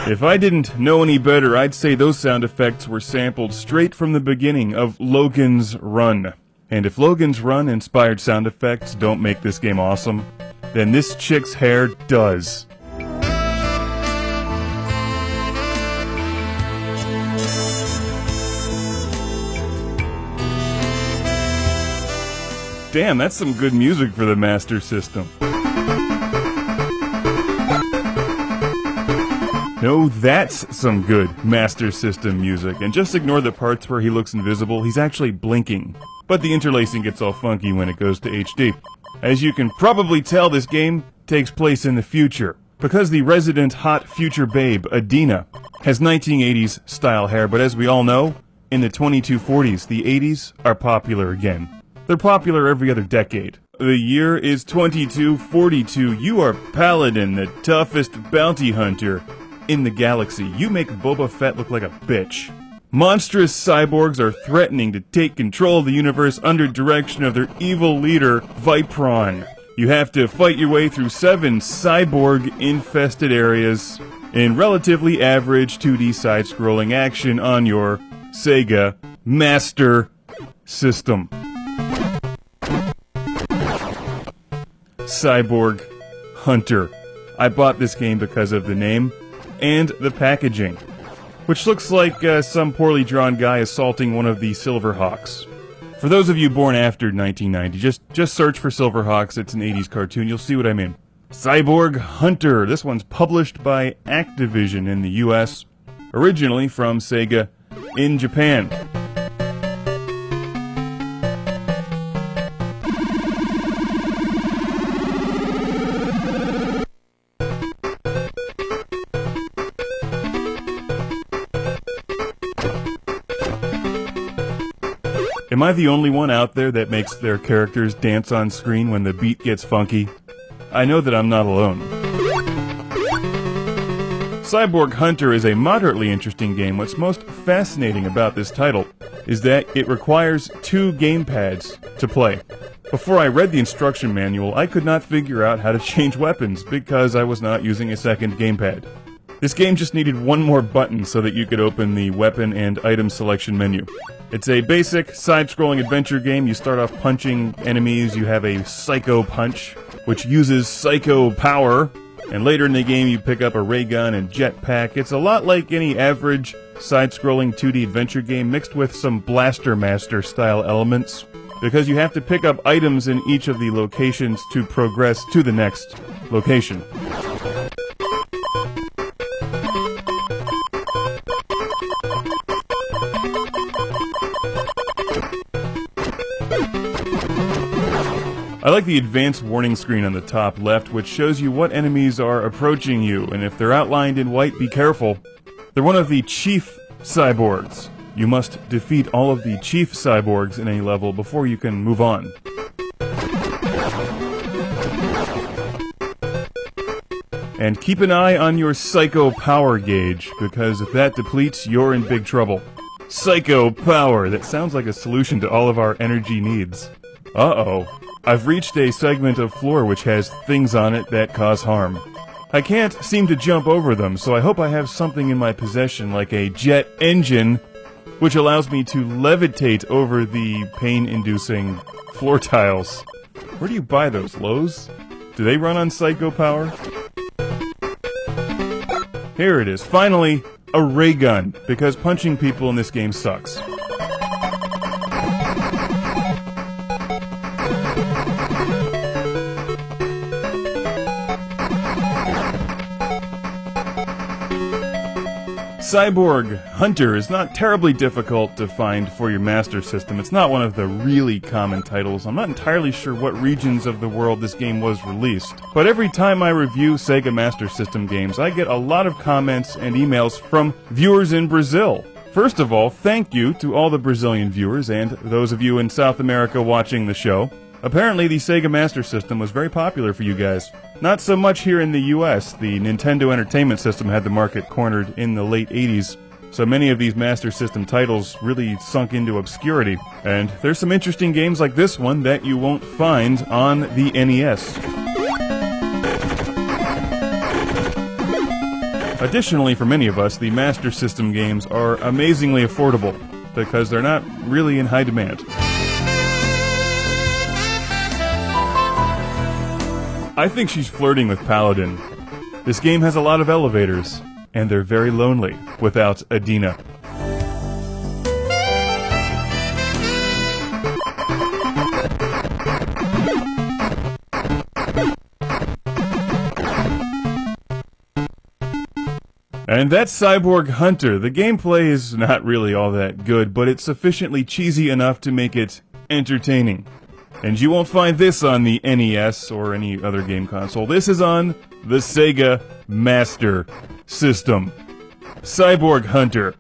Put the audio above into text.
If I didn't know any better, I'd say those sound effects were sampled straight from the beginning of Logan's Run. And if Logan's Run inspired sound effects don't make this game awesome, then this chick's hair does. Damn, that's some good music for the Master System. No, that's some good Master System music. And just ignore the parts where he looks invisible, he's actually blinking. But the interlacing gets all funky when it goes to HD. As you can probably tell, this game takes place in the future. Because the resident hot future babe, Adina, has 1980s style hair, but as we all know, in the 2240s, the 80s are popular again. They're popular every other decade. The year is 2242. You are Paladin, the toughest bounty hunter in the galaxy. You make Boba Fett look like a bitch. Monstrous cyborgs are threatening to take control of the universe under direction of their evil leader, Vipron. You have to fight your way through 7 cyborg-infested areas in relatively average 2D side-scrolling action on your Sega Master System. Cyborg Hunter. I bought this game because of the name and the packaging, which looks like some poorly drawn guy assaulting one of the Silverhawks. For those of you born after 1990, just search for Silverhawks. It's an 80s cartoon. You'll see what I mean. Cyborg Hunter. This one's published by Activision in the US, originally from Sega in Japan. Am I the only one out there that makes their characters dance on screen when the beat gets funky? I know that I'm not alone. Cyborg Hunter is a moderately interesting game. What's most fascinating about this title is that it requires 2 gamepads to play. Before I read the instruction manual, I could not figure out how to change weapons because I was not using a second gamepad. This game just needed one more button so that you could open the weapon and item selection menu. It's a basic side-scrolling adventure game. You start off punching enemies. You have a Psycho Punch, which uses Psycho Power. And later in the game, you pick up a ray gun and jetpack. It's a lot like any average side-scrolling 2D adventure game mixed with some Blaster Master-style elements, because you have to pick up items in each of the locations to progress to the next location. I like the advanced warning screen on the top left, which shows you what enemies are approaching you, and if they're outlined in white, be careful. They're one of the chief cyborgs. You must defeat all of the chief cyborgs in a level before you can move on. And keep an eye on your Psycho Power gauge, because if that depletes, you're in big trouble. Psycho Power! That sounds like a solution to all of our energy needs. Uh-oh. I've reached a segment of floor which has things on it that cause harm. I can't seem to jump over them, so I hope I have something in my possession like a jet engine, which allows me to levitate over the pain-inducing floor tiles. Where do you buy those, Lowe's? Do they run on Psycho Power? Here it is, finally, a ray gun, because punching people in this game sucks. Cyborg Hunter is not terribly difficult to find for your Master System. It's not one of the really common titles. I'm not entirely sure what regions of the world this game was released. But every time I review Sega Master System games, I get a lot of comments and emails from viewers in Brazil. First of all, thank you to all the Brazilian viewers and those of you in South America watching the show. Apparently, the Sega Master System was very popular for you guys. Not so much here in the US. The Nintendo Entertainment System had the market cornered in the late 80s, so many of these Master System titles really sunk into obscurity. And there's some interesting games like this one that you won't find on the NES. Additionally, for many of us, the Master System games are amazingly affordable, because they're not really in high demand. I think she's flirting with Paladin. This game has a lot of elevators, and they're very lonely without Adina. And that's Cyborg Hunter. The gameplay is not really all that good, but it's sufficiently cheesy enough to make it entertaining. And you won't find this on the NES or any other game console. This is on the Sega Master System. Cyborg Hunter.